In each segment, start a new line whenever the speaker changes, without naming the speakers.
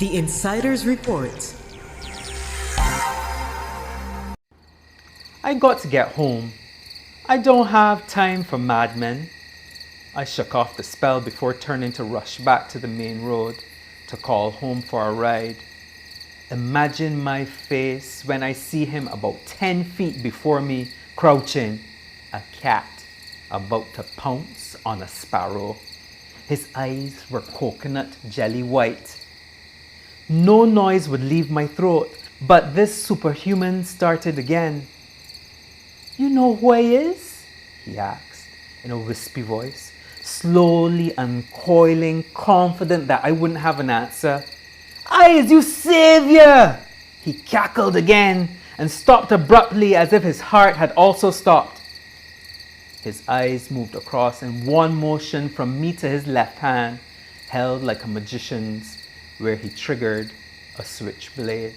The Insider's Report.
I got to get home. I don't have time for madmen. I shook off the spell before turning to rush back to the main road to call home for a ride. Imagine my face when I see him about 10 feet before me, crouching, a cat about to pounce on a sparrow. His eyes were coconut jelly white. No noise would leave my throat, but this superhuman started again. "You know who he is?" he asked in a wispy voice, slowly uncoiling, confident that I wouldn't have an answer. "I is your savior!" He cackled again and stopped abruptly as if his heart had also stopped. His eyes moved across in one motion from me to his left hand, held like a magician's, where he triggered a switchblade.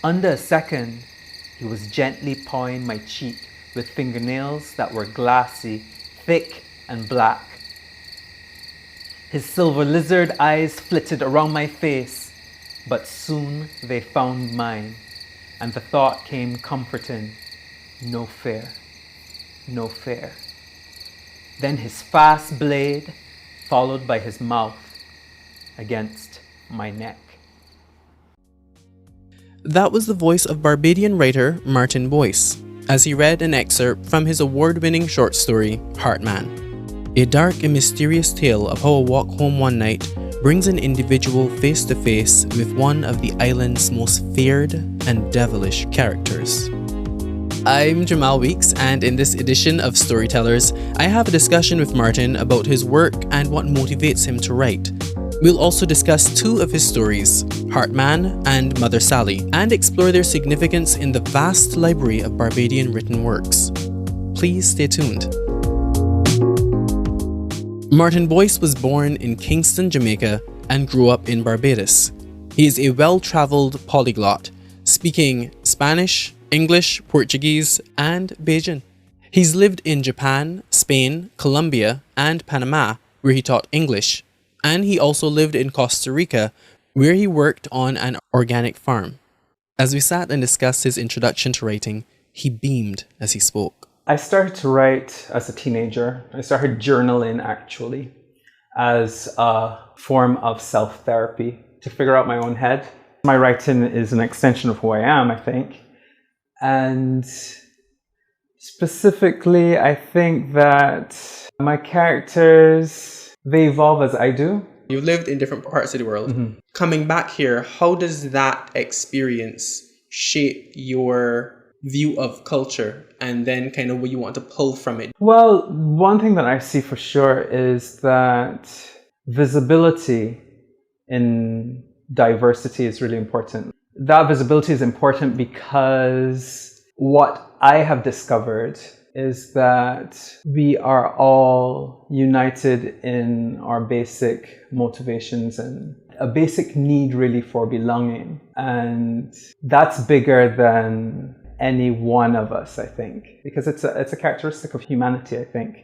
Under a second, he was gently pawing my cheek with fingernails that were glassy, thick, and black. His silver lizard eyes flitted around my face, but soon they found mine, and the thought came comforting: no fear, no fear. Then his fast blade, followed by his mouth against my neck.
That was the voice of Barbadian writer Martin Boyce, as he read an excerpt from his award-winning short story, Heartman, a dark and mysterious tale of how a walk home one night brings an individual face to face with one of the island's most feared and devilish characters. I'm Jamal Weeks, and in this edition of Storytellers, I have a discussion with Martin about his work and what motivates him to write. We'll also discuss two of his stories, Heartman and Mother Sally, and explore their significance in the vast library of Barbadian written works. Please stay tuned. Martin Boyce was born in Kingston, Jamaica, and grew up in Barbados. He is a well-traveled polyglot, speaking Spanish, English, Portuguese, and Bajan. He's lived in Japan, Spain, Colombia, and Panama, where he taught English. And he also lived in Costa Rica, where he worked on an organic farm. As we sat and discussed his introduction to writing, he beamed as he spoke.
I started to write as a teenager. I started journaling, actually, as a form of self-therapy to figure out my own head. My writing is an extension of who I am, I think. And specifically, I think that my characters, they evolve as I do.
You've lived in different parts of the world. Mm-hmm. Coming back here, how does that experience shape your view of culture and then kind of what you want to pull from it?
Well, one thing that I see for sure is that visibility in diversity is really important. That visibility is important because what I have discovered is that we are all united in our basic motivations and a basic need really for belonging. And that's bigger than any one of us, I think, because it's a characteristic of humanity, I think,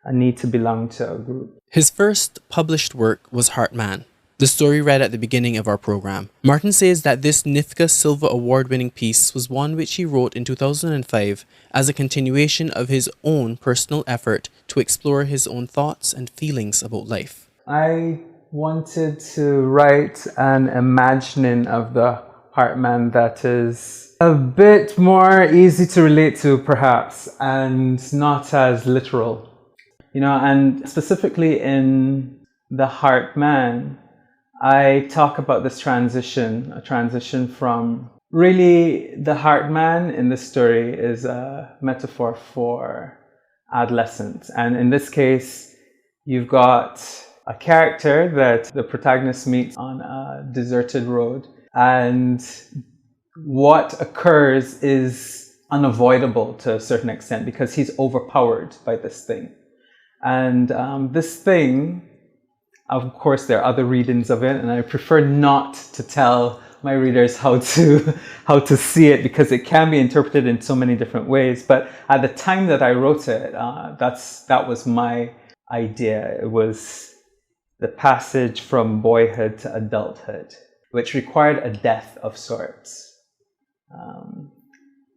a need to belong to a group.
His first published work was Heartman, the story read at the beginning of our program. Martin says that this NIFCA Silver Award-winning piece was one which he wrote in 2005 as a continuation of his own personal effort to explore his own thoughts and feelings about life.
I wanted to write an imagining of the Heartman that is a bit more easy to relate to, perhaps, and not as literal. You know, and specifically in the Heartman, I talk about this transition, a transition from really the Heartman in this story is a metaphor for adolescence. And in this case, you've got a character that the protagonist meets on a deserted road. And what occurs is unavoidable to a certain extent because he's overpowered by this thing. And this thing, of course, there are other readings of it, and I prefer not to tell my readers how to see it because it can be interpreted in so many different ways. But at the time that I wrote it, that was my idea. It was the passage from boyhood to adulthood. which required a death of sorts.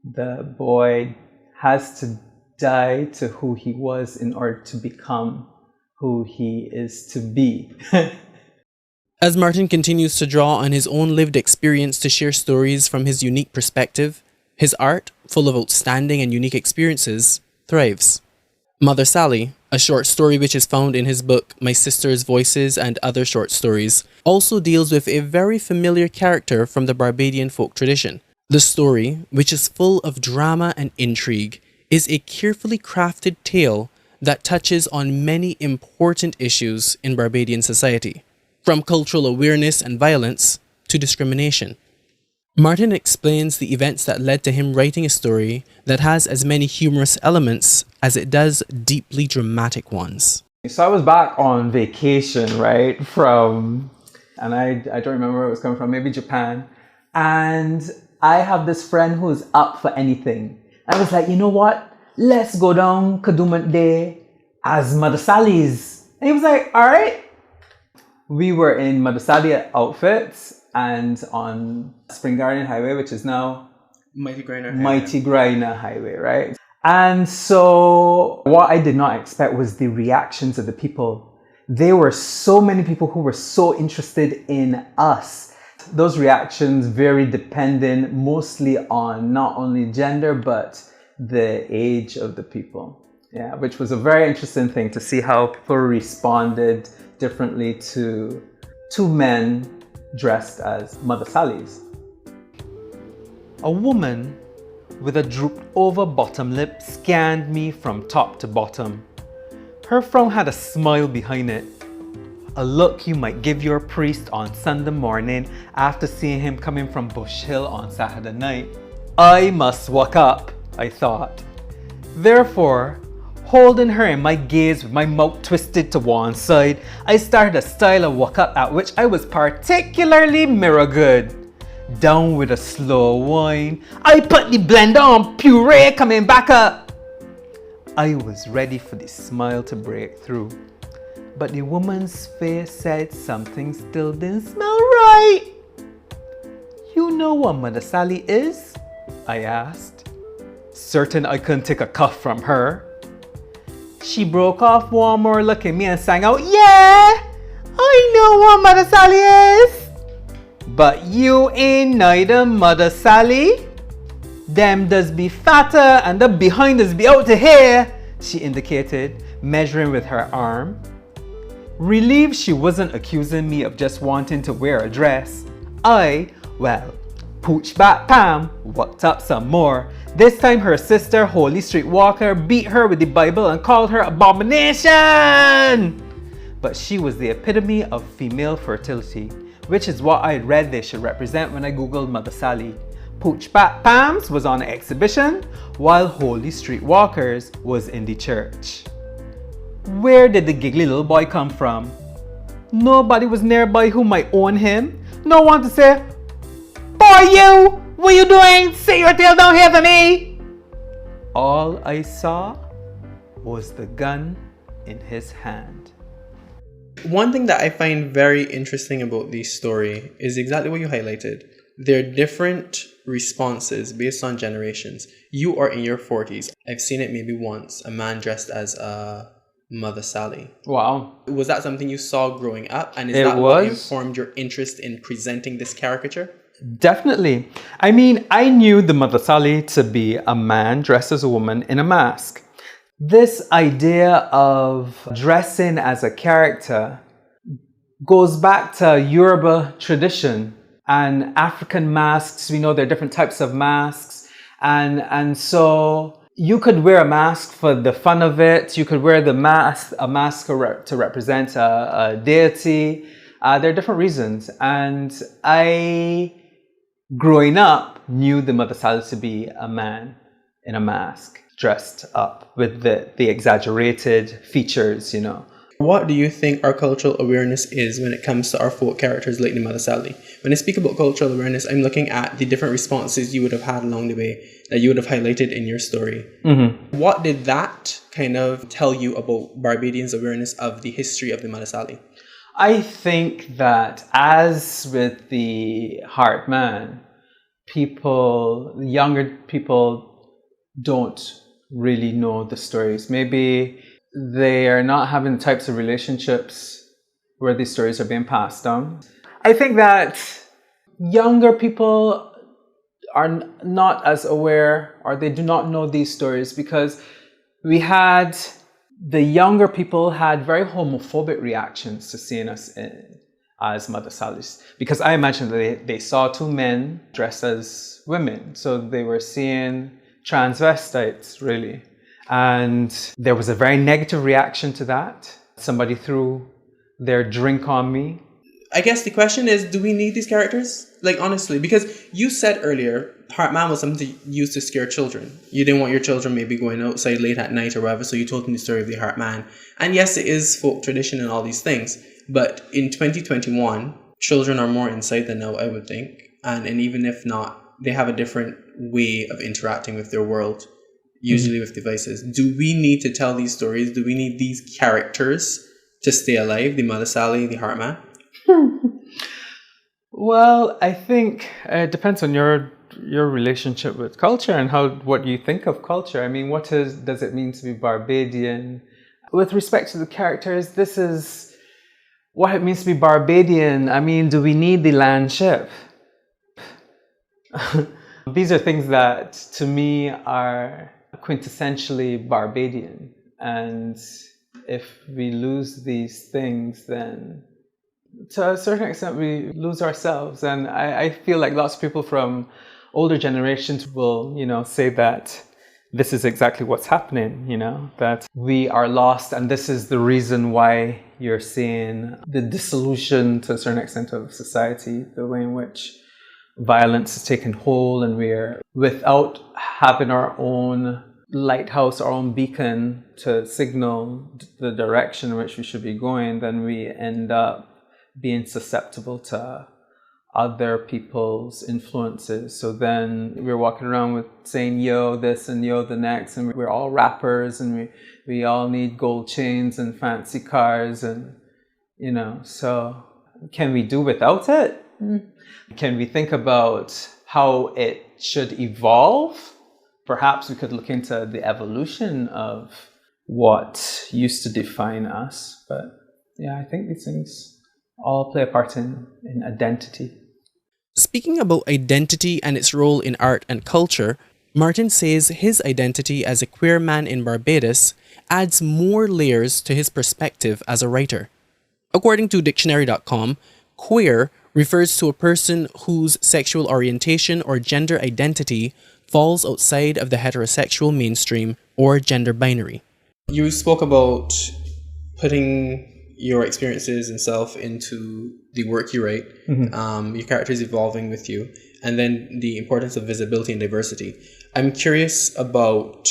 The boy has to die to who he was in order to become who he is to be.
As Martin continues to draw on his own lived experience to share stories from his unique perspective, his art, full of outstanding and unique experiences, thrives. Mother Sally, a short story which is found in his book My Sister's Voices and Other Short Stories, also deals with a very familiar character from the Barbadian folk tradition. The story, which is full of drama and intrigue, is a carefully crafted tale that touches on many important issues in Barbadian society, from cultural awareness and violence to discrimination. Martin explains the events that led to him writing a story that has as many humorous elements as it does deeply dramatic ones.
So I was back on vacation, right, and I don't remember where it was coming from, maybe Japan. And I have this friend who's up for anything. I was like, you know what? Let's go down Kadooment Day as Mother Sally's. And he was like, all right. We were in Mother Sally outfits and on Spring Garden Highway, which is now
Mighty Griner
Highway, right? And so what I did not expect was the reactions of the people. There were so many people who were so interested in us. Those reactions varied depending mostly on not only gender, but the age of the people. Yeah, which was a very interesting thing to see how people responded differently to two men dressed as Mother Sally's. A woman with a drooped over bottom lip scanned me from top to bottom. Her frown had a smile behind it, a look you might give your priest on Sunday morning after seeing him coming from Bush Hill on Saturday night. I must walk up, I thought. Therefore, holding her in my gaze with my mouth twisted to one side, I started a style of walk up at which I was particularly mirror good. Down with a slow whine, I put the blender on puree coming back up. I was ready for the smile to break through, but the woman's face said something still didn't smell right. You know what Mother Sally is? I asked, certain I couldn't take a cuff from her. She broke off one more look at me and sang out, yeah, I know what Mother Sally is. But you ain't neither Mother Sally. Them does be fatter and the behind does be out to here, she indicated, measuring with her arm. Relieved she wasn't accusing me of just wanting to wear a dress, I, pooch back Pam, walked up some more. This time her sister, Holy Street Walker, beat her with the Bible and called her abomination! But she was the epitome of female fertility, which is what I had read they should represent when I googled Mother Sally. Pooch Pat Pams was on exhibition, while Holy Street Walkers was in the church. Where did the giggly little boy come from? Nobody was nearby who might own him. No one to say, boy you, what you doing? Sit your tail down here for me. All I saw was the gun in his hand.
One thing that I find very interesting about this story is exactly what you highlighted. There are different responses based on generations. You are in your 40s. I've seen it maybe once, a man dressed as a Mother Sally.
Wow.
Was that something you saw growing up? And is that what informed your interest in presenting this caricature?
Definitely. I mean, I knew the Mother Sally to be a man dressed as a woman in a mask. This idea of dressing as a character goes back to Yoruba tradition and African masks. We know there are different types of masks. And so you could wear a mask for the fun of it. You could wear a mask to represent a deity. There are different reasons. And I, growing up, knew the Mother Sally to be a man in a mask, dressed up with the exaggerated features, you know.
What do you think our cultural awareness is when it comes to our folk characters like the Mother Sally? When I speak about cultural awareness, I'm looking at the different responses you would have had along the way that you would have highlighted in your story. Mm-hmm. What did that kind of tell you about Barbadians' awareness of the history of the Mother Sally?
I think that, as with the Heart Man, younger people don't really know the stories. Maybe they are not having the types of relationships where these stories are being passed down. I think that younger people are not as aware, or they do not know these stories, because the younger people had very homophobic reactions to seeing us as Mother Sally's, because I imagine that they saw two men dressed as women, so they were seeing transvestites, really. And there was a very negative reaction to that. Somebody threw their drink on me.
I guess the question is, do we need these characters? Like, honestly, because you said earlier, Heartman was something used to scare children. You didn't want your children maybe going outside late at night or whatever, so you told them the story of the Heartman. And yes, it is folk tradition and all these things. But in 2021, children are more inside than now, I would think. And even if not, they have a different way of interacting with their world, usually with devices. Do we need to tell these stories? Do we need these characters to stay alive? The Mother Sally, the Heartman?
Well, I think it depends on your relationship with culture and what you think of culture. I mean, does it mean to be Barbadian? With respect to the characters, this is what it means to be Barbadian. I mean, do we need the land ship? These are things that, to me, are quintessentially Barbadian. And if we lose these things, then to a certain extent we lose ourselves. And I feel like lots of people from older generations will, say that this is exactly what's happening, that we are lost, and this is the reason why you're seeing the dissolution to a certain extent of society, the way in which violence is taking hold, and we're without having our own lighthouse, our own beacon to signal the direction in which we should be going, then we end up being susceptible to other people's influences. So then we're walking around with saying yo this and yo the next, and we're all rappers, and we all need gold chains and fancy cars, and so can we do without it? Can we think about how it should evolve? Perhaps we could look into the evolution of what used to define us. But yeah, I think these things all play a part in identity.
Speaking about identity and its role in art and culture, Martin says his identity as a queer man in Barbados adds more layers to his perspective as a writer. According to dictionary.com, queer refers to a person whose sexual orientation or gender identity falls outside of the heterosexual mainstream or gender binary. You spoke about putting your experiences and self into the work you write, your characters evolving with you, and then the importance of visibility and diversity. I'm curious about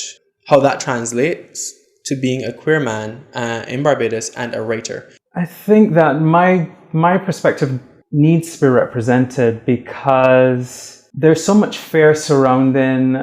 how that translates to being a queer man in Barbados and a writer.
I think that my perspective needs to be represented because there's so much fear surrounding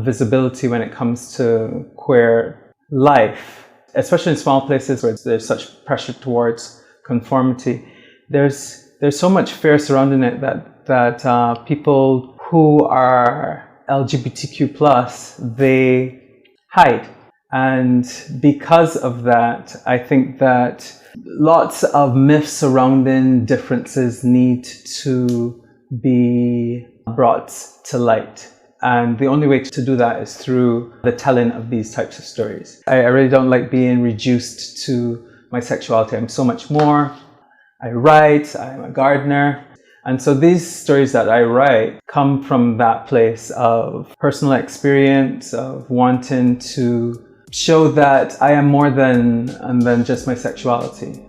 visibility when it comes to queer life, especially in small places where there's such pressure towards conformity. There's so much fear surrounding it that people who are LGBTQ+, they hide. And because of that, I think that lots of myths surrounding differences need to be brought to light. And the only way to do that is through the telling of these types of stories. I really don't like being reduced to my sexuality. I'm so much more. I write, I'm a gardener. And so these stories that I write come from that place of personal experience, of wanting to show that I am more than just my sexuality.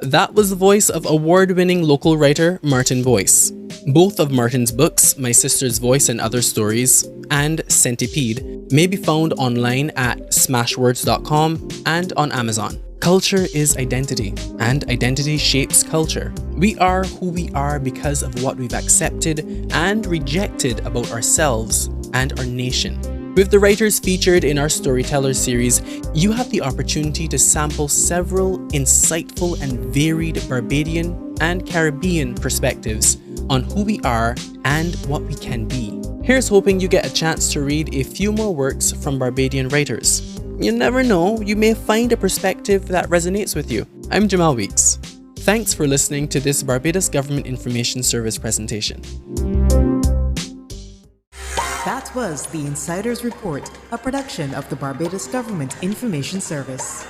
That was the voice of award-winning local writer Martin Boyce. Both of Martin's books, My Sister's Voice and Other Stories, and Centipede, may be found online at smashwords.com and on Amazon. Culture is identity, and identity shapes culture. We are who we are because of what we've accepted and rejected about ourselves and our nation. With the writers featured in our Storytellers series, you have the opportunity to sample several insightful and varied Barbadian and Caribbean perspectives on who we are and what we can be. Here's hoping you get a chance to read a few more works from Barbadian writers. You never know, you may find a perspective that resonates with you. I'm Jamal Weeks. Thanks for listening to this Barbados Government Information Service presentation.
That was the Insider's Report, a production of the Barbados Government Information Service.